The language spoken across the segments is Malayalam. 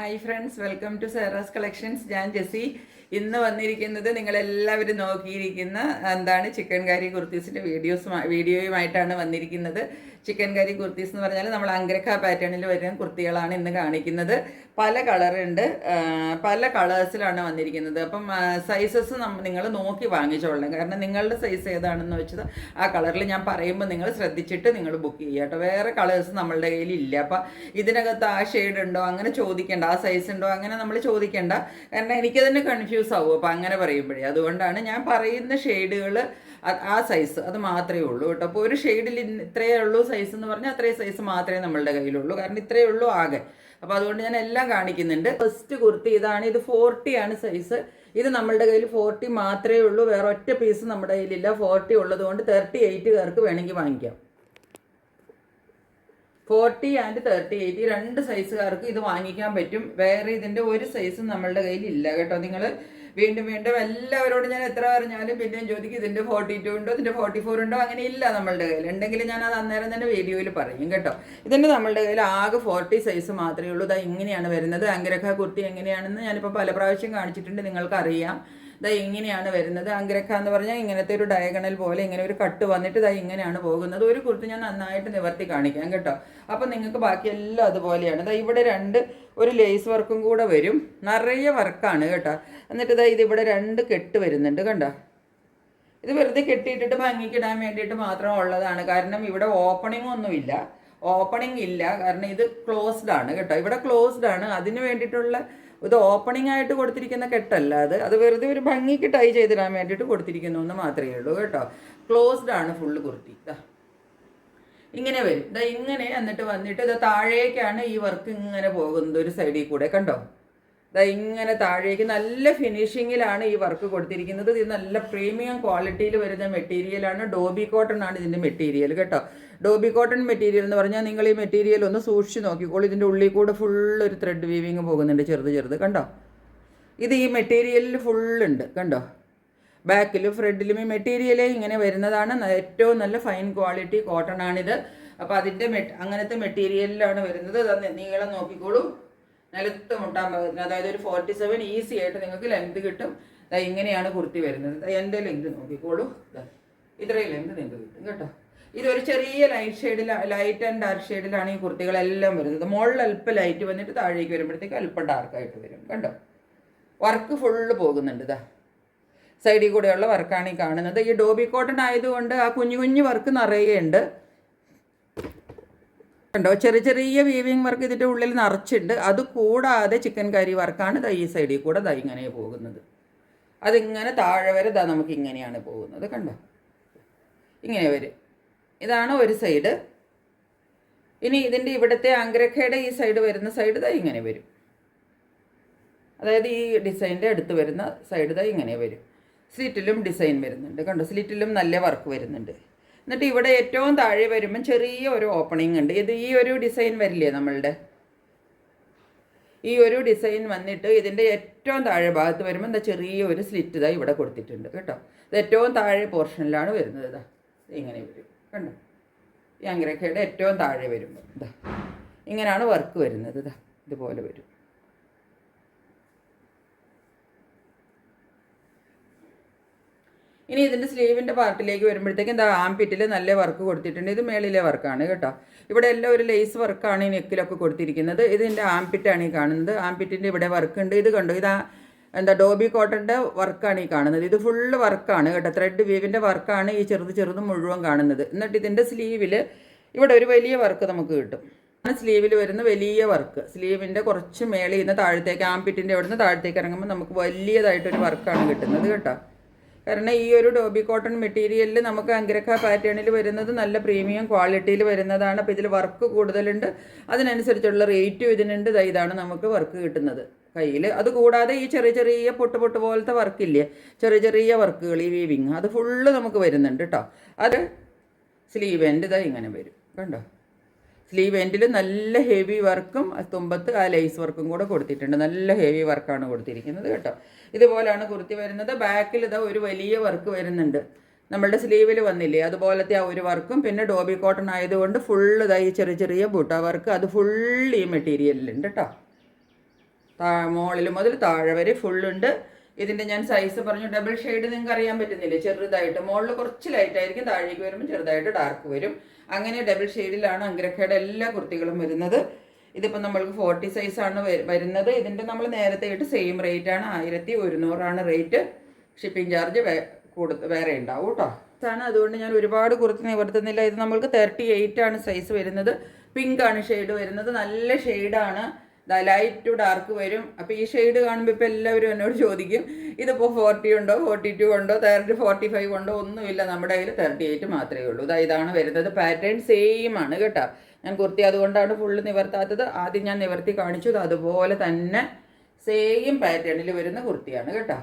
Hi friends, welcome to Sera's collections. ഞാൻ ജെസ്സി. ഇന്ന് വന്നിരിക്കുന്നത് നിങ്ങളെല്ലാവരും നോക്കിയിരിക്കുന്ന എന്താണ് ചിക്കൻ കറി കുർത്തീസിൻ്റെ വീഡിയോയുമായിട്ടാണ് വന്നിരിക്കുന്നത്. ചിക്കൻ കറി കുർത്തീസ് എന്ന് പറഞ്ഞാൽ നമ്മൾ അങ്കരക്ക പാറ്റേണിൽ വരുന്ന കുർത്തികളാണ് ഇന്ന് കാണിക്കുന്നത്. പല കളറുണ്ട്, പല കളേഴ്സിലാണ് വന്നിരിക്കുന്നത്. അപ്പം സൈസസ് നിങ്ങൾ നോക്കി വാങ്ങിച്ചോളണം. കാരണം നിങ്ങളുടെ സൈസ് ഏതാണെന്ന് വെച്ചത് ആ കളറിൽ ഞാൻ പറയുമ്പോൾ നിങ്ങൾ ശ്രദ്ധിച്ചിട്ട് നിങ്ങൾ ബുക്ക് ചെയ്യുക കേട്ടോ. വേറെ കളേഴ്സ് നമ്മളുടെ കയ്യിൽ ഇല്ല. അപ്പം ഇതിനകത്ത് ആ ഷെയ്ഡ് ഉണ്ടോ അങ്ങനെ ചോദിക്കേണ്ട, ആ സൈസ് ഉണ്ടോ അങ്ങനെ നമ്മൾ ചോദിക്കേണ്ട. കാരണം എനിക്ക് തന്നെ കൺഫ്യൂസ് ആവും അപ്പം അങ്ങനെ പറയുമ്പോഴേ. അതുകൊണ്ടാണ് ഞാൻ പറയുന്ന ഷെയ്ഡുകൾ ആ സൈസ് അത് മാത്രമേ ഉള്ളൂ കേട്ടോ. അപ്പോൾ ഒരു ഷെയ്ഡിൽ ഇത്രയേ ഉള്ളൂ സൈസ് എന്ന് പറഞ്ഞാൽ അത്രയും സൈസ് മാത്രമേ നമ്മളുടെ കയ്യിലുള്ളൂ. കാരണം ഇത്രയേ ഉള്ളൂ ആകെ. അപ്പോൾ അതുകൊണ്ട് ഞാൻ എല്ലാം കാണിക്കുന്നുണ്ട്. ഫസ്റ്റ് കുർത്തി ഇതാണ്. ഇത് 40 ആണ് സൈസ്. ഇത് നമ്മളുടെ കയ്യിൽ 40 മാത്രമേ ഉള്ളൂ. വേറെ ഒറ്റ പീസ് നമ്മുടെ കയ്യിലില്ല. 40 ഉള്ളത് കൊണ്ട് 38 വേണമെങ്കിൽ വാങ്ങിക്കാം. 40 ആൻഡ് 38 രണ്ട് സൈസുകാർക്ക് ഇത് വാങ്ങിക്കാൻ പറ്റും. വേറെ ഇതിൻ്റെ ഒരു സൈസും നമ്മളുടെ കയ്യിൽ ഇല്ല കേട്ടോ. നിങ്ങൾ വീണ്ടും എല്ലാവരോടും ഞാൻ എത്ര പറഞ്ഞാലും പിന്നെയും ചോദിക്കും ഇതിൻ്റെ 42 ഉണ്ടോ, ഇതിൻ്റെ 44 ഉണ്ടോ. അങ്ങനെ ഇല്ല നമ്മളുടെ കയ്യിൽ. ഉണ്ടെങ്കിൽ ഞാൻ അത് അന്നേരം തന്നെ വീഡിയോയിൽ പറയും കേട്ടോ. ഇതിൻ്റെ നമ്മളുടെ കയ്യിൽ ആകെ 40 സൈസ് മാത്രമേ ഉള്ളൂ. ഇതാ ഇങ്ങനെയാണ് വരുന്നത്. അങ്കരക്ക കുർത്തി എങ്ങനെയാണെന്ന് ഞാനിപ്പോൾ പല പ്രാവശ്യം കാണിച്ചിട്ടുണ്ട്, നിങ്ങൾക്കറിയാം. ഇതാ ഇങ്ങനെയാണ് വരുന്നത്. അങ്കരക്ക എന്ന് പറഞ്ഞാൽ ഇങ്ങനത്തെ ഒരു ഡയഗണൽ പോലെ ഇങ്ങനെ ഒരു കട്ട് വന്നിട്ട് ഇതാ ഇങ്ങനെയാണ് പോകുന്നത്. ഒരു കുർത്തി ഞാൻ നന്നായിട്ട് നിവർത്തി കാണിക്കാം കേട്ടോ. അപ്പം നിങ്ങൾക്ക് ബാക്കിയെല്ലാം അതുപോലെയാണ്. ഇതാ ഇവിടെ ഒരു ലേസ് വർക്കും കൂടെ വരും. നിറയെ വർക്കാണ് കേട്ടോ. എന്നിട്ട് ഇതാ ഇതിവിടെ 2 കെട്ട് വരുന്നുണ്ട് കണ്ടോ. ഇത് വെറുതെ കെട്ടിയിട്ടിട്ട് ഭംഗിക്കിടാൻ വേണ്ടിയിട്ട് മാത്രം ഉള്ളതാണ്. കാരണം ഇവിടെ ഓപ്പണിംഗ് ഒന്നുമില്ല. ഓപ്പണിംഗ് ഇല്ല കാരണം ഇത് ക്ലോസ്ഡ് ആണ് കേട്ടോ. ഇവിടെ ക്ലോസ്ഡ് ആണ്. അതിന് വേണ്ടിയിട്ടുള്ള ഇത് ഓപ്പണിംഗ് ആയിട്ട് കൊടുത്തിരിക്കുന്ന കെട്ടല്ല അത് വെറുതെ ഒരു ഭംഗിക്ക് ടൈ ചെയ്തിടാൻ വേണ്ടിയിട്ട് കൊടുത്തിരിക്കുന്നു എന്ന് മാത്രമേ ഉള്ളൂ കേട്ടോ. ക്ലോസ്ഡ് ആണ് ഫുള്ള് കുർത്തി. ഇങ്ങനെ വരും. ഇങ്ങനെ എന്നിട്ട് വന്നിട്ട് താഴേക്കാണ് ഈ വർക്ക് ഇങ്ങനെ പോകുന്നത് ഒരു സൈഡിൽ കൂടെ കണ്ടോ. ഇങ്ങനെ താഴേക്ക് നല്ല ഫിനിഷിങ്ങിലാണ് ഈ വർക്ക് കൊടുത്തിരിക്കുന്നത്. ഇത് നല്ല പ്രീമിയം ക്വാളിറ്റിയിൽ വരുന്ന മെറ്റീരിയലാണ്. ഡോബി കോട്ടൺ ആണ് ഇതിൻ്റെ മെറ്റീരിയൽ കേട്ടോ. ഡോബി കോട്ടൺ മെറ്റീരിയൽ എന്ന് പറഞ്ഞാൽ നിങ്ങൾ ഈ മെറ്റീരിയൽ ഒന്ന് സൂക്ഷിച്ച് നോക്കിക്കോളൂ. ഇതിൻ്റെ ഉള്ളിൽ കൂടെ ഫുള്ള് ഒരു ത്രെഡ് വീവിങ് പോകുന്നുണ്ട് ചെറുത് കണ്ടോ. ഇത് ഈ മെറ്റീരിയലിൽ ഫുള്ളുണ്ട് കണ്ടോ. ബാക്കിലും ഫ്രണ്ടിലും ഈ മെറ്റീരിയലേ ഇങ്ങനെ വരുന്നതാണ്. ഏറ്റവും നല്ല ഫൈൻ ക്വാളിറ്റി കോട്ടൺ ആണിത്. അപ്പോൾ അതിൻ്റെ അങ്ങനത്തെ മെറ്റീരിയലിലാണ് വരുന്നത്. നീളം നോക്കിക്കോളൂ. നിലത്ത് മുട്ടാൻ പറ്റുന്നത്. അതായത് ഒരു 47 ഈസി ആയിട്ട് നിങ്ങൾക്ക് ലെങ്ത് കിട്ടും. ഇങ്ങനെയാണ് കുർത്തി വരുന്നത്. എൻ്റെ ലെങ്ത് നോക്കിക്കോളൂ. ഇത്രയും ലെങ്ത് നിങ്ങൾക്ക് കിട്ടും കേട്ടോ. ഇതൊരു ചെറിയ ലൈറ്റ് ആൻഡ് ഡാർക്ക് ഷെയ്ഡിലാണ് ഈ കുർത്തികളെല്ലാം വരുന്നത്. മുകളിൽ അല്പം ലൈറ്റ് വന്നിട്ട് താഴേക്ക് വരുമ്പോഴത്തേക്ക് അല്പം ഡാർക്കായിട്ട് വരും കണ്ടോ. വർക്ക് ഫുള്ള് പോകുന്നുണ്ട്. സൈഡിൽ കൂടെയുള്ള വർക്കാണ് ഈ കാണുന്നത്. ഈ ഡോബി കോട്ടൺ ആയതുകൊണ്ട് ആ കുഞ്ഞു വർക്ക് നിറയെ ഉണ്ട് കണ്ടോ. ചെറിയ വീവിങ് വർക്ക് ഇതിൻ്റെ ഉള്ളിൽ നിറച്ചുണ്ട്. അത് കൂടാതെ ചിക്കൻ കറി വർക്കാണ് ഈ സൈഡിൽ കൂടെ ഇങ്ങനെ പോകുന്നത്. അതിങ്ങനെ താഴെ വരെ നമുക്ക് ഇങ്ങനെയാണ് പോകുന്നത് കണ്ടോ. ഇങ്ങനെ വരും. ഇതാണ് ഒരു സൈഡ്. ഇനി ഇതിൻ്റെ ഇവിടുത്തെ അങ്കരക്കയുടെ ഈ സൈഡ് വരുന്ന സൈഡ് ഇങ്ങനെ വരും. അതായത് ഈ ഡിസൈൻ്റെ അടുത്ത് വരുന്ന സൈഡ് ഇങ്ങനെ വരും. സ്ലിറ്റിലും ഡിസൈൻ വരുന്നുണ്ട് കണ്ടോ. സ്ലിറ്റിലും നല്ല വർക്ക് വരുന്നുണ്ട്. എന്നിട്ട് ഇവിടെ ഏറ്റവും താഴെ വരുമ്പം ചെറിയ ഒരു ഓപ്പണിംഗ് ഉണ്ട്. ഇത് ഈ ഒരു ഡിസൈൻ വരില്ലേ നമ്മളുടെ, ഈ ഒരു ഡിസൈൻ വന്നിട്ട് ഇതിൻ്റെ ഏറ്റവും താഴെ ഭാഗത്ത് വരുമ്പോൾ ചെറിയ ഒരു സ്ലിറ്റ് ഇവിടെ കൊടുത്തിട്ടുണ്ട് കേട്ടോ. ഇത് ഏറ്റവും താഴെ പോർഷനിലാണ് വരുന്നത്. ഇങ്ങനെ വരും കണ്ടോ. ഈ അങ്കരക്കയുടെ ഏറ്റവും താഴെ വരുമ്പോൾ ഇങ്ങനെയാണ് വർക്ക് വരുന്നത്. ഇതുപോലെ വരും. ഇനി ഇതിൻ്റെ സ്ലീവിൻ്റെ പാർട്ടിലേക്ക് വരുമ്പോഴത്തേക്കും ആംപിറ്റിൽ നല്ല വർക്ക് കൊടുത്തിട്ടുണ്ട്. ഇത് മേളിലെ വർക്കാണ് കേട്ടോ. ഇവിടെ എല്ലാം ഒരു ലേസ് വർക്കാണ് ഈ നെക്കിലൊക്കെ കൊടുത്തിരിക്കുന്നത്. ഇതിൻ്റെ ആംപിറ്റാണ് ഈ കാണുന്നത്. ആംപിറ്റിൻ്റെ ഇവിടെ വർക്ക് ഉണ്ട്. ഇത് കണ്ടോ. ഡോബി കോട്ടൻ്റെ വർക്കാണ് ഈ കാണുന്നത്. ഇത് ഫുള്ള് വർക്കാണ് കേട്ടോ. ത്രെഡ് വീവിൻ്റെ വർക്കാണ് ഈ ചെറുത് മുഴുവൻ കാണുന്നത്. എന്നിട്ട് ഇതിൻ്റെ സ്ലീവിൽ ഇവിടെ ഒരു വലിയ വർക്ക് നമുക്ക് കിട്ടും. സ്ലീവിൽ വരുന്ന വലിയ വർക്ക്. സ്ലീവിൻ്റെ കുറച്ച് മേളിൽ നിന്ന് താഴത്തേക്ക് ആംപിറ്റിൻ്റെ അവിടെ നിന്ന് താഴത്തേക്ക് ഇറങ്ങുമ്പോൾ നമുക്ക് വലിയതായിട്ടൊരു വർക്കാണ് കിട്ടുന്നത് കേട്ടോ. കാരണം ഈ ഒരു ഡോബി കോട്ടൺ മെറ്റീരിയലിൽ നമുക്ക് അങ്കരക്ക പാറ്റേണിൽ വരുന്നത് നല്ല പ്രീമിയം ക്വാളിറ്റിയിൽ വരുന്നതാണ്. അപ്പോൾ ഇതിൽ വർക്ക് കൂടുതലുണ്ട്. അതിനനുസരിച്ചുള്ള റേറ്റും ഇതിനുണ്ട്. ഇതാണ് നമുക്ക് വർക്ക് കിട്ടുന്നത് കയ്യിൽ. അതുകൂടാതെ ഈ ചെറിയ പൊട്ട് പോലത്തെ വർക്കില്ലേ, ചെറിയ വർക്കുകൾ ഈ വീവിങ് അത് ഫുള്ള് നമുക്ക് വരുന്നുണ്ട് കേട്ടോ. അത് സ്ലീവ് എൻഡ് ഇങ്ങനെ വരും കണ്ടോ. സ്ലീവ് എൻഡിൽ നല്ല ഹെവി വർക്കും തുമ്പത്ത് ആ ലേസ് വർക്കും കൂടെ കൊടുത്തിട്ടുണ്ട്. നല്ല ഹെവി വർക്കാണ് കൊടുത്തിരിക്കുന്നത് കേട്ടോ. ഇതുപോലെയാണ് കുർത്തി വരുന്നത്. ബാക്കിൽ ഒരു വലിയ വർക്ക് വരുന്നുണ്ട്. നമ്മളുടെ സ്ലീവിൽ വന്നില്ലേ അതുപോലത്തെ ആ ഒരു വർക്കും പിന്നെ ഡോബി കോട്ടൺ ആയതുകൊണ്ട് ഫുള്ള് ചെറിയ ബൂട്ട വർക്ക് അത് ഫുള്ള് ഈ മെറ്റീരിയലിലുണ്ട് കേട്ടോ. മുകളിൽ മുതൽ താഴെ വരെ ഫുള്ളുണ്ട്. ഇതിൻ്റെ ഞാൻ സൈസ് പറഞ്ഞു. ഡബിൾ ഷെയ്ഡ് നിങ്ങൾക്ക് അറിയാൻ പറ്റുന്നില്ലേ, ചെറുതായിട്ട് മുകളിൽ കുറച്ച് ലൈറ്റ് ആയിരിക്കും, താഴേക്ക് വരുമ്പോൾ ചെറുതായിട്ട് ഡാർക്ക് വരും. അങ്ങനെ ഡബിൾ ഷെയ്ഡിലാണ് അംഗരഖയുടെ എല്ലാ കുർത്തികളും വരുന്നത്. ഇതിപ്പോൾ നമ്മൾക്ക് 40 സൈസാണ് വരുന്നത്. ഇതിൻ്റെ നമ്മൾ നേരത്തെ ഇട്ട് സെയിം റേറ്റാണ്, 1100 റേറ്റ്. ഷിപ്പിംഗ് ചാർജ് വേറെ ഉണ്ടാവും കേട്ടോ. ആണ്, അതുകൊണ്ട് ഞാൻ ഒരുപാട് കുർത്തി നിവർത്തുന്നില്ല. ഇത് നമ്മൾക്ക് 38 ആണ് സൈസ് വരുന്നത്. പിങ്ക് ആണ് ഷെയ്ഡ് വരുന്നത്, നല്ല ഷെയ്ഡാണ്. ലൈറ്റ് ടു ഡാർക്ക് വരും. അപ്പോൾ ഈ ഷെയ്ഡ് കാണുമ്പോൾ ഇപ്പോൾ എല്ലാവരും എന്നോട് ചോദിക്കും ഇതിപ്പോൾ 40 ഉണ്ടോ, 42 ഉണ്ടോ, 45 ഉണ്ടോ? ഒന്നുമില്ല, നമ്മുടെ കയ്യിൽ 38 മാത്രമേ ഉള്ളൂ. ഇതാണ് വരുന്നത്. പാറ്റേൺ സെയിം ആണ് കേട്ടോ. ഞാൻ കുർത്തി അതുകൊണ്ടാണ് ഫുള്ള് നിവർത്താത്തത്. ആദ്യം ഞാൻ നിവർത്തി കാണിച്ചു. അതുപോലെ തന്നെ സെയിം പാറ്റേണിൽ വരുന്ന കുർത്തിയാണ് കേട്ടോ.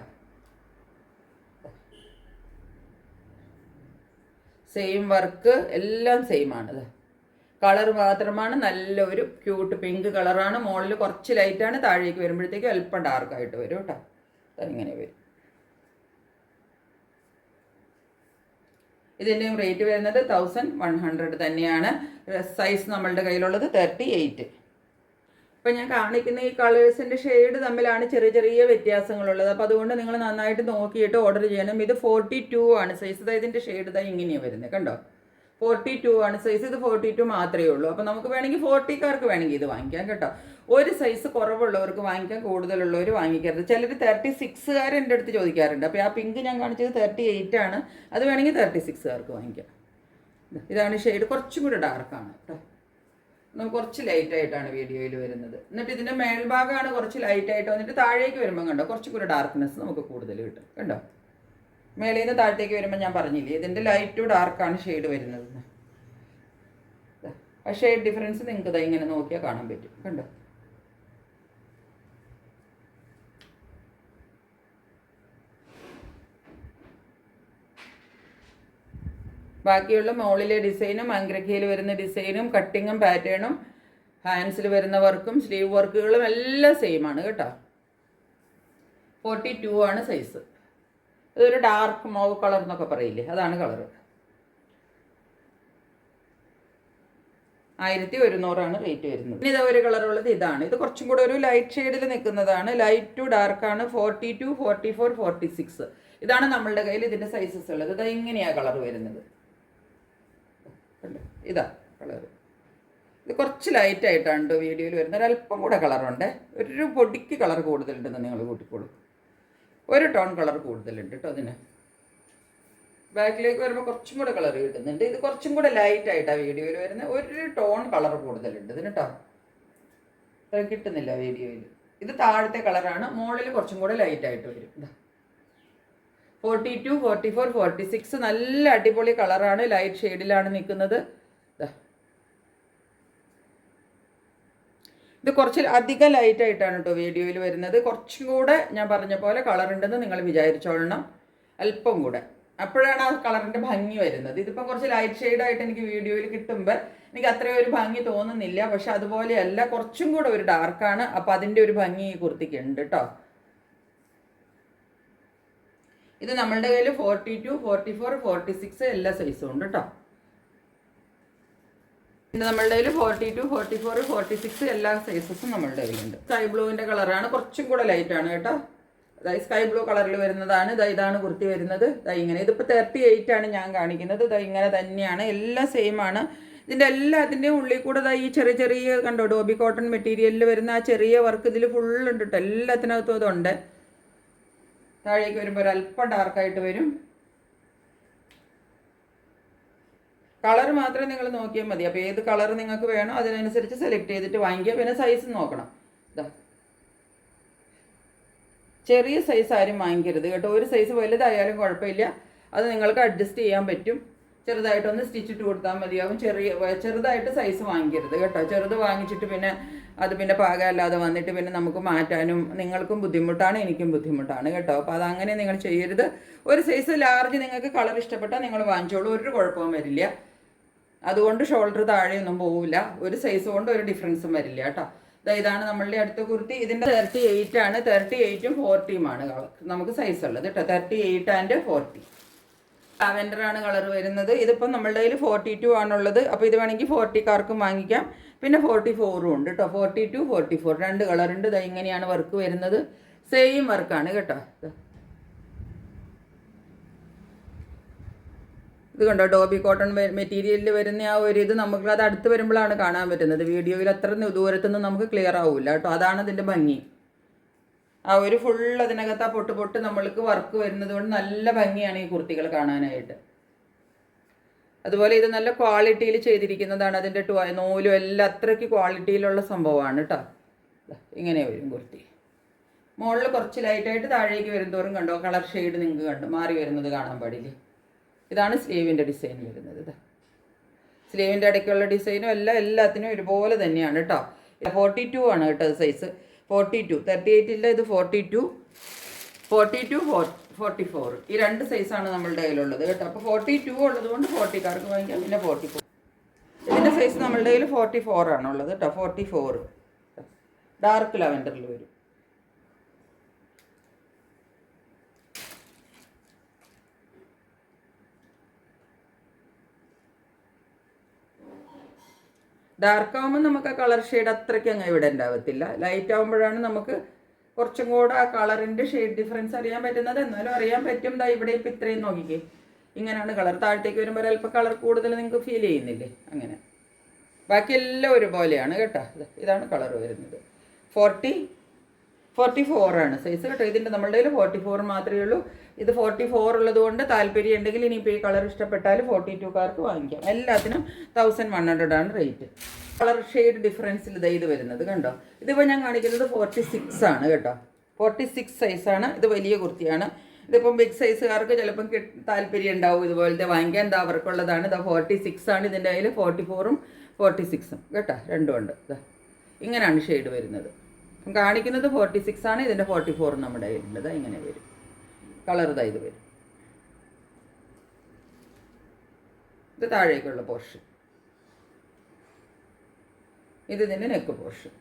സെയിം വർക്ക് എല്ലാം സെയിം ആണ്. കളർ മാത്രമാണ് നല്ലൊരു ക്യൂട്ട് പിങ്ക് കളറാണ്. മുകളിൽ കുറച്ച് ലൈറ്റാണ്, താഴേക്ക് വരുമ്പോഴത്തേക്കും അല്പം ഡാർക്കായിട്ട് വരും കേട്ടോ. ഇങ്ങനെ വരും. ഇതിൻ്റെയും റേറ്റ് വരുന്നത് 1100 തന്നെയാണ്. സൈസ് നമ്മളുടെ കയ്യിലുള്ളത് 38. ഇപ്പം ഞാൻ കാണിക്കുന്ന ഈ കളേഴ്സിൻ്റെ ഷെയ്ഡ് തമ്മിലാണ് ചെറിയ ചെറിയ വ്യത്യാസങ്ങളുള്ളത്. അപ്പോൾ അതുകൊണ്ട് നിങ്ങൾ നന്നായിട്ട് നോക്കിയിട്ട് ഓർഡർ ചെയ്യണം. ഇത് 42 ആണ് സൈസ്. ഇതിൻ്റെ ഷെയ്ഡ് ഇങ്ങനെയാണ് വരുന്നത്, കണ്ടോ? 42 ആണ് സൈസ്. ഇത് 42 മാത്രമേ ഉള്ളൂ. അപ്പോൾ നമുക്ക് വേണമെങ്കിൽ 40കാർക്ക് വേണമെങ്കിൽ ഇത് വാങ്ങിക്കാം കേട്ടോ. ഒരു സൈസ് കുറവുള്ളവർക്ക് വാങ്ങിക്കാം, കൂടുതലുള്ളവർ വാങ്ങിക്കരുത്. ചിലർ 36കാർ എൻ്റെ അടുത്ത് ചോദിക്കാറുണ്ട്. അപ്പോൾ ആ പിങ്ക് ഞാൻ കാണിച്ചത് 38 ആണ്. അത് വേണമെങ്കിൽ 36കാർക്ക് വാങ്ങിക്കാം. ഇതാണ് ഷെയ്ഡ്, കുറച്ചും കൂടി ഡാർക്കാണ് കേട്ടോ. നമുക്ക് കുറച്ച് ലൈറ്റായിട്ടാണ് വീഡിയോയിൽ വരുന്നത്. എന്നിട്ട് ഇതിൻ്റെ മേൽഭാഗമാണ് കുറച്ച് ലൈറ്റായിട്ട് വന്നിട്ട് താഴേക്ക് വരുമ്പോൾ കണ്ടോ കുറച്ചും കൂടി ഡാർക്ക്നെസ് നമുക്ക് കൂടുതൽ കിട്ടും കണ്ടോ. മേളിൽ നിന്ന് താഴത്തേക്ക് വരുമ്പോൾ ഞാൻ പറഞ്ഞില്ലേ ഇതിൻ്റെ ലൈറ്റ് ടു ഡാർക്കാണ് ഷെയ്ഡ് വരുന്നത്. ആ ഷെയ്ഡ് ഡിഫറൻസ് നിങ്ങൾക്ക് ഇങ്ങനെ നോക്കിയാൽ കാണാൻ പറ്റും കണ്ടോ. ബാക്കിയുള്ള മുകളിലെ ഡിസൈനും അംഗ്രഖയിൽ വരുന്ന ഡിസൈനും കട്ടിങ്ങും പാറ്റേണും ഹാൻഡ്സിൽ വരുന്ന വർക്കും സ്ലീവ് വർക്കുകളും എല്ലാം സെയിം ആണ് കേട്ടോ. 42 ആണ് സൈസ്. ഇതൊരു ഡാർക്ക് മോവ് കളർ എന്നൊക്കെ പറയില്ലേ, അതാണ് കളറ്. 1100 റേറ്റ് വരുന്നത്. ഇനി ഇതൊരു കളറുള്ളത് ഇതാണ്. ഇത് കുറച്ചും കൂടെ ഒരു ലൈറ്റ് ഷെയ്ഡിൽ നിൽക്കുന്നതാണ്. Light to ഡാർക്കാണ്. 42, 44, 46 ഇതാണ് നമ്മളുടെ കയ്യിൽ ഇതിൻ്റെ സൈസസ് ഉള്ളത്. ഇത് ഇങ്ങനെയാണ് കളർ വരുന്നത്. ഇതാ കളറ്. ഇത് കുറച്ച് ലൈറ്റായിട്ടാണ് കേട്ടോ വീഡിയോയിൽ വരുന്നത്. ഒരല്പം കൂടെ കളറുണ്ട്. ഒരു പൊടിക്ക് കളർ കൂടുതലുണ്ടെന്ന് നിങ്ങൾ കൂട്ടിക്കോളൂ. ഒരു ടോൺ കളർ കൂടുതലുണ്ട് കേട്ടോ അതിന്. ബാക്കിലേക്ക് വരുമ്പോൾ കുറച്ചും കൂടെ കളർ കിട്ടുന്നുണ്ട്. ഇത് കുറച്ചും കൂടെ ലൈറ്റായിട്ടാണ് വീഡിയോയിൽ വരുന്നത്. ഒരു ടോൺ കളർ കൂടുതലുണ്ട് ഇതിന് കേട്ടോ. കിട്ടുന്നില്ല വീഡിയോയിൽ. ഇത് താഴത്തെ കളറാണ്. മുകളിൽ കുറച്ചും കൂടെ ലൈറ്റായിട്ട് വരും. ഇതാ 42, 44, 46 നല്ല അടിപൊളി കളറാണ്. ലൈറ്റ് ഷെയ്ഡിലാണ് നിൽക്കുന്നത്. ഇത് കുറച്ച് അധികം ലൈറ്റായിട്ടാണ് കേട്ടോ വീഡിയോയിൽ വരുന്നത്. കുറച്ചും കൂടെ ഞാൻ പറഞ്ഞ പോലെ കളർ ഉണ്ടെന്ന് നിങ്ങൾ വിചാരിച്ചോളണം. അല്പം കൂടെ, അപ്പോഴാണ് ആ കളറിൻ്റെ ഭംഗി വരുന്നത്. ഇതിപ്പോൾ കുറച്ച് ലൈറ്റ് ഷെയ്ഡായിട്ട് എനിക്ക് വീഡിയോയിൽ കിട്ടുമ്പോൾ എനിക്ക് അത്രയും ഒരു ഭംഗി തോന്നുന്നില്ല. പക്ഷെ അതുപോലെയല്ല, കുറച്ചും കൂടെ ഒരു ഡാർക്കാണ്. അപ്പോൾ അതിൻ്റെ ഒരു ഭംഗി ഈ കുർത്തിക്ക് ഉണ്ട് കേട്ടോ. ഇത് നമ്മളുടെ കയ്യിൽ 42, 44, 46 എല്ലാ സൈസും ഉണ്ട് കേട്ടോ. ഇത് നമ്മളുടെ കയ്യിൽ 42, 44, 46 എല്ലാ സൈസസും നമ്മളുടെ കയ്യിലുണ്ട്. സ്കൈ ബ്ലൂവിൻ്റെ കളറാണ്. കുറച്ചും കൂടെ ലൈറ്റാണ് കേട്ടോ. അതായത് സ്കൈ ബ്ലൂ കളറിൽ വരുന്നതാണ്. ഇതാണ് കുർത്തി വരുന്നത്. ഇങ്ങനെ. ഇതിപ്പോൾ 38 ആണ് ഞാൻ കാണിക്കുന്നത്. ഇങ്ങനെ തന്നെയാണ്. എല്ലാം സെയിം ആണ്. ഇതിൻ്റെ എല്ലാത്തിൻ്റെയും ഉള്ളിൽ കൂടെ ഈ ചെറിയ ചെറിയ കണ്ടോ ഡോബി കോട്ടൺ മെറ്റീരിയലിൽ വരുന്ന ആ ചെറിയ വർക്ക് ഇതിൽ ഫുള്ളുണ്ട് കേട്ടോ. എല്ലാത്തിനകത്തും അതുണ്ട്. താഴേക്ക് വരുമ്പോൾ ഒരല്പം ഡാർക്കായിട്ട് വരും. കളർ മാത്രമേ നിങ്ങൾ നോക്കിയാൽ മതി. അപ്പോൾ ഏത് കളർ നിങ്ങൾക്ക് വേണോ അതിനനുസരിച്ച് സെലക്ട് ചെയ്തിട്ട് വാങ്ങിക്കുക. പിന്നെ സൈസ് നോക്കണം. ഇതാ ചെറിയ സൈസ് ആരും വാങ്ങിക്കരുത് കേട്ടോ. ഒരു സൈസ് വലുതായാലും കുഴപ്പമില്ല, അത് നിങ്ങൾക്ക് അഡ്ജസ്റ്റ് ചെയ്യാൻ പറ്റും. ചെറുതായിട്ടൊന്ന് സ്റ്റിച്ചിട്ട് കൊടുത്താൽ മതിയാവും. ചെറുതായിട്ട് സൈസ് വാങ്ങിക്കരുത് കേട്ടോ. ചെറുത് വാങ്ങിച്ചിട്ട് പിന്നെ അത് പാകമല്ലാതെ വന്നിട്ട് പിന്നെ നമുക്ക് മാറ്റാനും നിങ്ങൾക്കും ബുദ്ധിമുട്ടാണ്, എനിക്കും ബുദ്ധിമുട്ടാണ് കേട്ടോ. അപ്പോൾ അതങ്ങനെ നിങ്ങൾ ചെയ്യരുത്. ഒരു സൈസ് ലാർജ് നിങ്ങൾക്ക് കളർ ഇഷ്ടപ്പെട്ടാൽ നിങ്ങൾ വാങ്ങിച്ചോളൂ, ഒരു കുഴപ്പവും വരില്ല. അതുകൊണ്ട് ഷോൾഡർ താഴെയൊന്നും പോവില്ല. ഒരു സൈസ് കൊണ്ട് ഒരു ഡിഫറൻസും വരില്ല കേട്ടോ. ഇതാണ് നമ്മളുടെ അടുത്ത കുർത്തി. ഇതിൻ്റെ 38 ആണ്. 38ഉം 40ഉം ആണ് നമുക്ക് സൈസ് ഉള്ളത് കേട്ടോ. 38 ആൻഡ് 40. ലാവെൻഡർ ആണ് കളർ വരുന്നത്. ഇതിപ്പം നമ്മളുടെ കയ്യിൽ 42 ആണുള്ളത്. അപ്പോൾ ഇത് വേണമെങ്കിൽ 40കാർക്കും വാങ്ങിക്കാം. പിന്നെ 44 ഉണ്ട് കേട്ടോ. 42, 44 രണ്ട് കളറുണ്ട്. ഇതാ ഇങ്ങനെയാണ് വർക്ക് വരുന്നത്. സെയിം വർക്കാണ് കേട്ടോ. ഇത് കണ്ടോ, ഡോബി കോട്ടൺ മെറ്റീരിയലിൽ വരുന്ന ആ ഒരു ഇത് നമുക്ക് അത് അടുത്ത് വരുമ്പോഴാണ് കാണാൻ പറ്റുന്നത്. വീഡിയോയിൽ അത്ര ദൂരത്തുനിന്ന് നമുക്ക് ക്ലിയർ ആവില്ല കേട്ടോ. അതാണ് ഇതിൻ്റെ ഭംഗി. ആ ഒരു ഫുൾ അതിനകത്ത് ആ പൊട്ട് പൊട്ട് നമ്മൾക്ക് വർക്ക് വരുന്നത് കൊണ്ട് നല്ല ഭംഗിയാണ് ഈ കുർത്തികൾ കാണാനായിട്ട്. അതുപോലെ ഇത് നല്ല ക്വാളിറ്റിയിൽ ചെയ്തിരിക്കുന്നതാണ്. അതിൻ്റെ നൂലും എല്ലാം അത്രയ്ക്ക് ക്വാളിറ്റിയിലുള്ള സംഭവമാണ് കേട്ടോ. ഇങ്ങനെ വരും കുർത്തി. മുകളിൽ കുറച്ച് ലൈറ്റായിട്ട് താഴേക്ക് വരുന്തോറും കണ്ടോ കളർ ഷെയ്ഡ് നിങ്ങൾക്ക് കണ്ടു മാറി വരുന്നത് കാണാൻ പാടില്ലേ. ഇതാണ് സ്ലീവിൻ്റെ ഡിസൈൻ വരുന്നത്. ഇത് സ്ലീവിൻ്റെ ഇടയ്ക്കുള്ള ഡിസൈനും എല്ലാത്തിനും ഒരുപോലെ തന്നെയാണ് കേട്ടോ. 42 ആണ് കേട്ടോ സൈസ്. 42, 38 ഇല്ല, ഇത് 42, 44 ഈ രണ്ട് സൈസാണ് നമ്മളുടെ കയ്യിലുള്ളത് കേട്ടോ. അപ്പോൾ 42 ഉള്ളത് കൊണ്ട് 40 വാങ്ങിക്കാം. പിന്നെ 44 ഇതിൻ്റെ സൈസ് നമ്മളുടെ കയ്യിൽ 44 ആണുള്ളത് കേട്ടോ. 44 ഡാർക്ക് ലാവെൻഡറിൽ വരും. ഡാർക്ക് ആകുമ്പോൾ നമുക്ക് ആ കളർ ഷെയ്ഡ് അത്രയ്ക്ക് അങ്ങ് ഇവിടെ ഉണ്ടാവത്തില്ല. ലൈറ്റ് ആകുമ്പോഴാണ് നമുക്ക് കുറച്ചും കൂടെ ആ കളറിൻ്റെ ഷെയ്ഡ് ഡിഫറൻസ് അറിയാൻ പറ്റുന്നത്. എന്നാലും അറിയാൻ പറ്റും. ദാ ഇവിടെ ഇപ്പം ഇത്രയും നോക്കിക്കേ, ഇങ്ങനെയാണ് കളർ. താഴത്തേക്ക് വരുമ്പോൾ അല്പം കളർ കൂടുതൽ നിങ്ങൾക്ക് ഫീൽ ചെയ്യുന്നില്ലേ? അങ്ങനെ ബാക്കിയെല്ലാം ഒരുപോലെയാണ് കേട്ടോ. ഇതാണ് കളർ വരുന്നത്. 44 ആണ് സൈസ് കേട്ടോ. ഇതിൻ്റെ നമ്മളുടെ കയ്യിൽ 44 മാത്രമേ ഉള്ളൂ. ഇത് 44 ഉള്ളത് കൊണ്ട് താല്പര്യം ഉണ്ടെങ്കിൽ ഇനിയിപ്പോൾ ഈ കളർ ഇഷ്ടപ്പെട്ടാൽ 42 വാങ്ങിക്കാം. എല്ലാത്തിനും 1100 ആണ് റേറ്റ്. കളർ ഷെയ്ഡ് ഡിഫറൻസിൽ ഇത് വരുന്നത് കണ്ടോ. ഇതിപ്പോൾ ഞാൻ കാണിക്കുന്നത് 46 ആണ് കേട്ടോ. 46 സൈസാണ്. ഇത് വലിയ കുർത്തിയാണ്. ഇതിപ്പം ബിഗ് സൈസുകാർക്ക് ചിലപ്പം താല്പര്യം ഉണ്ടാവും ഇതുപോലത്തെ വാങ്ങിക്കാൻ. എന്താ അവർക്കുള്ളതാണ്. ഇതാ 46 ആണ് ഇതിൻ്റെ കയ്യിൽ. 44ഉം 46ഉം കേട്ടോ, രണ്ടും ഉണ്ട്. ഇതാ ഇങ്ങനെയാണ് ഷെയ്ഡ് വരുന്നത്. കാണിക്കുന്നത് 46 ആണ്. ഇതിൻ്റെ 44 നമ്മുടെ കയ്യിലുണ്ട്. ഇങ്ങനെ വരും കളർ. ഇത് വരും. ഇത് താഴേക്കുള്ള പോർഷൻ. ഇത് ഇതിൻ്റെ നെക്ക് പോർഷൻ.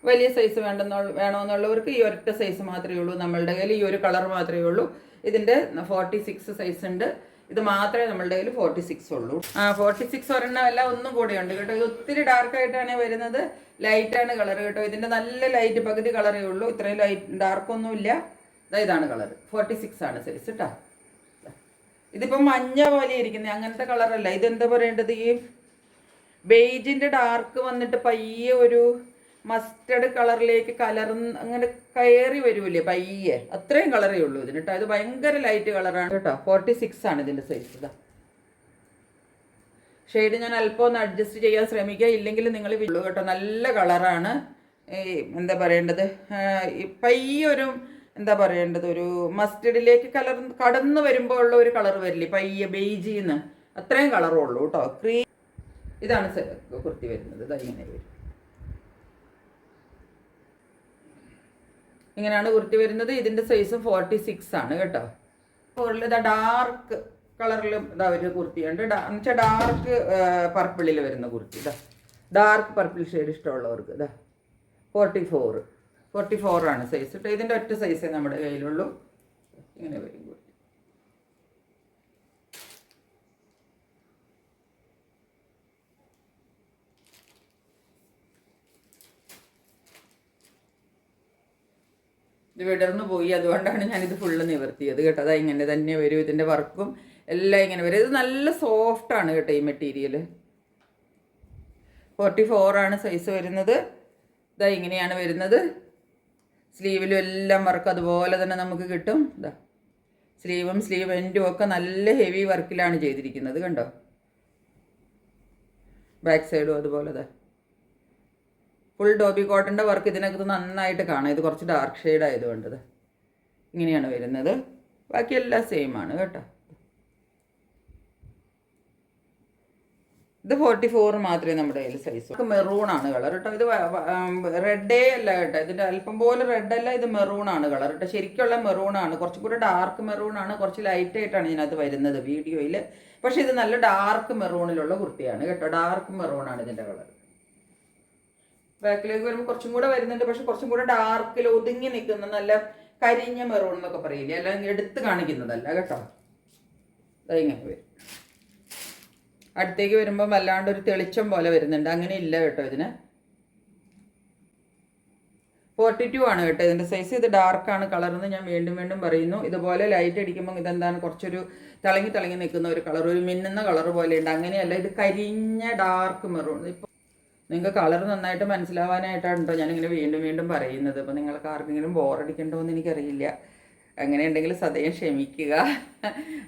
വലിയ സൈസ് വേണമെന്നുള്ളവർക്ക് ഈ ഒരൊറ്റ സൈസ് മാത്രമേ ഉള്ളൂ നമ്മളുടെ കയ്യിൽ. ഈ ഒരു കളർ മാത്രമേ ഉള്ളൂ. ഇതിൻ്റെ 46 സൈസ് ഉണ്ട്. ഇത് മാത്രമേ നമ്മളുടെ കയ്യിൽ 46 ഉള്ളൂ. 46 ഒരെണ്ണമല്ല, ഒന്നും കൂടെയുണ്ട് കേട്ടോ. ഇത് ഒത്തിരി ഡാർക്കായിട്ടാണ് വരുന്നത്. ലൈറ്റാണ് കളർ കേട്ടോ. ഇതിൻ്റെ നല്ല ലൈറ്റ് പകുതി കളറേ ഉള്ളൂ. ഇത്രയും ലൈറ്റ് ഡാർക്കൊന്നുമില്ല. ഇതാണ് കളർ. 46 ആണ് സൈസ് കേട്ടോ. ഇതിപ്പം മഞ്ഞ പോലെ ഇരിക്കുന്നത് അങ്ങനത്തെ കളറല്ല. ഇതെന്താ പറയേണ്ടത്, ഈ ബേജിൻ്റെ ഡാർക്ക് വന്നിട്ട് പയ്യെ ഒരു മസ്റ്റർഡ് കളറിലേക്ക് അങ്ങനെ കയറി വരൂലേ പയ്യെ, അത്രയും കളറേ ഉള്ളൂ ഇതിന് കേട്ടോ. ഇത് ഭയങ്കര ലൈറ്റ് കളറാണ് കേട്ടോ. 46 ആണ് ഇതിൻ്റെ സൈസ്. ഇതാ ഷെയ്ഡ് ഞാൻ അല്പം ഒന്ന് അഡ്ജസ്റ്റ് ചെയ്യാൻ ശ്രമിക്കുക, ഇല്ലെങ്കിൽ നിങ്ങൾ ഉള്ളൂ കേട്ടോ. നല്ല കളറാണ്. ഈ എന്താ പറയേണ്ടത്, പയ്യൊരു എന്താ പറയേണ്ടത്, ഒരു മസ്റ്റർഡിലേക്ക് കടന്നു വരുമ്പോൾ ഉള്ള ഒരു കളർ വരില്ലേ പയ്യെ, ബേജിന്ന് അത്രയും കളറേ ഉള്ളൂ കേട്ടോ. ഇതാണ് കുർത്തി വരുന്നത്. ഇതാ ഇങ്ങനെ വരും. ഇങ്ങനെയാണ് കുർത്തി വരുന്നത്. ഇതിൻ്റെ സൈസ് 46 ആണ് കേട്ടോ. ഇതാ ഡാർക്ക് കളറിലും ഇതാ ഒരു കുർത്തിയുണ്ട്. എന്നുവെച്ചാൽ ഡാർക്ക് പർപ്പിളിൽ വരുന്ന കുർത്തി. ഇതാ ഡാർക്ക് പർപ്പിൾ ഷെയ്ഡ് ഇഷ്ടമുള്ളവർക്ക് ഇതാ 44 ആണ് സൈസ് കേട്ടോ. ഇതിൻ്റെ ഒറ്റ സൈസേ നമ്മുടെ കയ്യിലുള്ളൂ. ഇങ്ങനെ വരും കുർത്തി. ഇത് വിടർന്നു പോയി, അതുകൊണ്ടാണ് ഞാനിത് ഫുള്ള് നിവർത്തിയത് കേട്ടോ. അതാ ഇങ്ങനെ തന്നെ വരും. ഇതിൻ്റെ വർക്കും എല്ലാം ഇങ്ങനെ വരും. ഇത് നല്ല സോഫ്റ്റാണ് കേട്ടോ ഈ മെറ്റീരിയൽ. 44 ആണ് സൈസ് വരുന്നത്. ഇതാ ഇങ്ങനെയാണ് വരുന്നത്. സ്ലീവിലും എല്ലാം വർക്ക് അതുപോലെ തന്നെ നമുക്ക് കിട്ടും. ഇതാ സ്ലീവും സ്ലീവ് എൻഡും ഒക്കെ നല്ല ഹെവി വർക്കിലാണ് ചെയ്തിരിക്കുന്നത് കണ്ടോ. ബാക്ക് സൈഡും അതുപോലെ ഇതാ ഫുൾ ഡോബി കോട്ടൻ്റെ വർക്ക് ഇതിനകത്ത് നന്നായിട്ട് കാണാം. ഇത് കുറച്ച് ഡാർക്ക് ഷെയ്ഡ് ആയതുകൊണ്ട് ഇങ്ങനെയാണ് വരുന്നത്. ബാക്കിയെല്ലാം സെയിം ആണ് കേട്ടോ. ഇത് 44 മാത്രമേ നമ്മുടെ കയ്യിൽ സൈസ്. മെറൂൺ ആണ് കളർ കേട്ടോ. ഇത് റെഡേ അല്ല കേട്ടോ. ഇതിൻ്റെ അല്പം പോലെ റെഡ് അല്ല, ഇത് മെറൂൺ ആണ് കളർ കേട്ടോ. ശരിക്കുള്ള മെറൂൺ ആണ്. കുറച്ചും കൂടെ ഡാർക്ക് മെറൂൺ ആണ്. കുറച്ച് ലൈറ്റ് ആയിട്ടാണ് ഇതിനകത്ത് വരുന്നത് വീഡിയോയിൽ. പക്ഷേ ഇത് നല്ല ഡാർക്ക് മെറൂണിലുള്ള കുർത്തിയാണ് കേട്ടോ. ഡാർക്ക് മെറൂൺ ആണ് ഇതിൻ്റെ കളർ. ബാക്കിലേക്ക് വരുമ്പോൾ കുറച്ചും കൂടെ വരുന്നുണ്ട്. പക്ഷെ കുറച്ചും കൂടെ ഡാർക്കിൽ ഒതുങ്ങി നിൽക്കുന്ന നല്ല കരിഞ്ഞ മെറൂൺ എന്നൊക്കെ പറയില്ലേ, അല്ലെങ്കിൽ എടുത്ത് കാണിക്കുന്നതല്ല കേട്ടോ. ഇങ്ങനെ വരും. അടുത്തേക്ക് വരുമ്പോൾ വല്ലാണ്ട് ഒരു തെളിച്ചം പോലെ വരുന്നുണ്ട്, അങ്ങനെ ഇല്ല കേട്ടോ ഇതിന്. 42 ആണ് കേട്ടോ ഇതിൻ്റെ സൈസ്. ഇത് ഡാർക്കാണ് കളറെന്ന് ഞാൻ വീണ്ടും വീണ്ടും പറയുന്നു. ഇതുപോലെ ലൈറ്റ് അടിക്കുമ്പോൾ ഇതെന്താണ് കുറച്ചൊരു തിളങ്ങി നിൽക്കുന്ന ഒരു കളർ, ഒരു മിന്നുന്ന കളർ പോലെ ഉണ്ട്. അങ്ങനെയല്ല, ഇത് കരിഞ്ഞ ഡാർക്ക് മെറൂൺ. ഇപ്പോൾ നിങ്ങൾക്ക് കളർ നന്നായിട്ട് മനസ്സിലാവാനായിട്ടാണ് കേട്ടോ ഞാനിങ്ങനെ വീണ്ടും വീണ്ടും പറയുന്നത്. അപ്പോൾ നിങ്ങൾക്ക് ആർക്കെങ്കിലും ബോറടിക്കണ്ടോ എന്ന് എനിക്കറിയില്ല. അങ്ങനെ ഉണ്ടെങ്കിൽ സദയം ക്ഷമിക്കുക.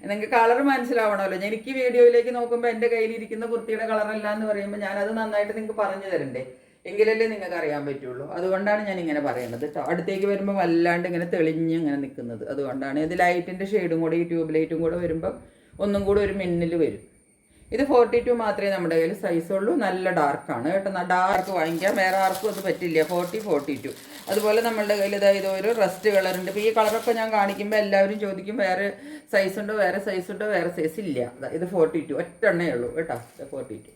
നിങ്ങൾക്ക് കളർ മനസ്സിലാവണമല്ലോ. എനിക്ക് വീഡിയോയിലേക്ക് നോക്കുമ്പോൾ എൻ്റെ കയ്യിലിരിക്കുന്ന കുർത്തിയുടെ കളറല്ല എന്ന് പറയുമ്പോൾ ഞാനത് നന്നായിട്ട് നിങ്ങൾക്ക് പറഞ്ഞു തരണ്ടേ, എങ്കിലല്ലേ നിങ്ങൾക്ക് അറിയാൻ പറ്റുള്ളൂ. അതുകൊണ്ടാണ് ഞാൻ ഇങ്ങനെ പറയുന്നത് കേട്ടോ. അടുത്തേക്ക് വരുമ്പോൾ വല്ലാണ്ട് ഇങ്ങനെ തെളിഞ്ഞ് ഇങ്ങനെ നിൽക്കുന്നത്. അതുകൊണ്ടാണ് ഇത് ലൈറ്റിൻ്റെ ഷെയ്ഡും കൂടെ ഈ ട്യൂബ് ലൈറ്റും കൂടെ വരുമ്പോൾ ഒന്നും കൂടെ ഒരു മിന്നൽ വരും. ഇത് 42 മാത്രമേ നമ്മുടെ കയ്യിൽ സൈസ് ഉള്ളൂ. നല്ല ഡാർക്കാണ് കേട്ടോ. ഡാർക്ക് വാങ്ങിക്കാം, വേറെ ആർക്കും അത് പറ്റില്ല. 40, 42. അതുപോലെ നമ്മളുടെ കയ്യിൽ ഇതായത് ഒരു റസ്റ്റ് കളറുണ്ട്. ഇപ്പോൾ ഈ കളറൊക്കെ ഞാൻ കാണിക്കുമ്പോൾ എല്ലാവരും ചോദിക്കും വേറെ സൈസ് ഉണ്ടോ, വേറെ സൈസ് ഉണ്ടോ. വേറെ സൈസ് ഇല്ല. ഇത് 42 ഒറ്റെണ്ണേ ഉള്ളൂ കേട്ടോ. 42.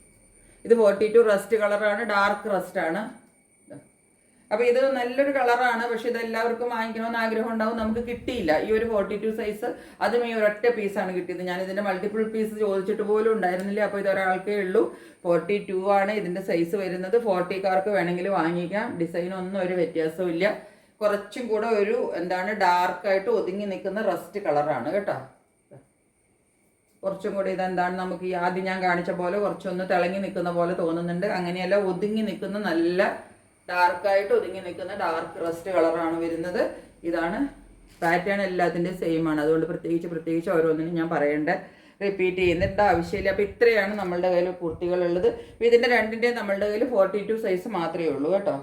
ഇത് 42 റസ്റ്റ് കളറാണ്, ഡാർക്ക് റസ്റ്റാണ്. അപ്പോൾ ഇത് നല്ലൊരു കളറാണ്. പക്ഷെ ഇതെല്ലാവർക്കും വാങ്ങിക്കണമെന്ന് ആഗ്രഹം ഉണ്ടാവും, നമുക്ക് കിട്ടിയില്ല ഈ ഒരു 42 സൈസ്. അതും ഈ ഒരൊറ്റ പീസാണ് കിട്ടിയത്. ഞാൻ ഇതിൻ്റെ മൾട്ടിപ്പിൾ പീസ് ചോദിച്ചിട്ട് പോലും ഉണ്ടായിരുന്നില്ല. അപ്പോൾ ഇതൊരാൾക്കേ ഉള്ളൂ. 42 ആണ് ഇതിൻ്റെ സൈസ് വരുന്നത്. 40കാർക്ക് വേണമെങ്കിൽ വാങ്ങിക്കാം. ഡിസൈനൊന്നും ഒരു വ്യത്യാസവും ഇല്ല. കുറച്ചും കൂടെ ഒരു ഡാർക്കായിട്ട് ഒതുങ്ങി നിൽക്കുന്ന റസ്റ്റ് കളറാണ് കേട്ടോ. കുറച്ചും കൂടി ഇതെന്താണ് നമുക്ക് ഈ ആദ്യം ഞാൻ കാണിച്ച പോലെ കുറച്ചൊന്ന് തിളങ്ങി നിൽക്കുന്ന പോലെ തോന്നുന്നുണ്ട്. അങ്ങനെയല്ല, ഒതുങ്ങി നിൽക്കുന്ന നല്ല ഡാർക്കായിട്ട് ഒതുങ്ങി നിൽക്കുന്ന ഡാർക്ക് റസ്റ്റ് കളറാണ് വരുന്നത്. ഇതാണ് പാറ്റേൺ, എല്ലാത്തിൻ്റെയും സെയിം ആണ്. അതുകൊണ്ട് പ്രത്യേകിച്ച് ഓരോന്നിനും ഞാൻ പറയേണ്ട, റിപ്പീറ്റ് ചെയ്യുന്നിട്ട് ആവശ്യമില്ല. അപ്പോൾ ഇത്രയാണ് നമ്മളുടെ കയ്യിൽ കുർത്തികളുള്ളത്. അപ്പോൾ ഇതിൻ്റെ രണ്ടിൻ്റെയും നമ്മളുടെ കയ്യിൽ 42 സൈസ് മാത്രമേ ഉള്ളൂ കേട്ടോ.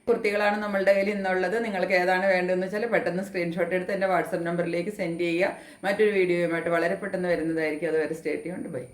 കുർത്തികളാണ് നമ്മളുടെ കയ്യിൽ ഇന്നുള്ളത്. നിങ്ങൾക്ക് ഏതാണ് വേണ്ടതെന്ന് വെച്ചാൽ പെട്ടെന്ന് സ്ക്രീൻഷോട്ട് എടുത്ത് എൻ്റെ വാട്സപ്പ് നമ്പറിലേക്ക് സെൻഡ് ചെയ്യുക. മറ്റൊരു വീഡിയോയുമായിട്ട് വളരെ പെട്ടെന്ന് വരുന്നതായിരിക്കും. അതുവരെ സ്റ്റേ ട്യൂൺഡ്. ബൈ.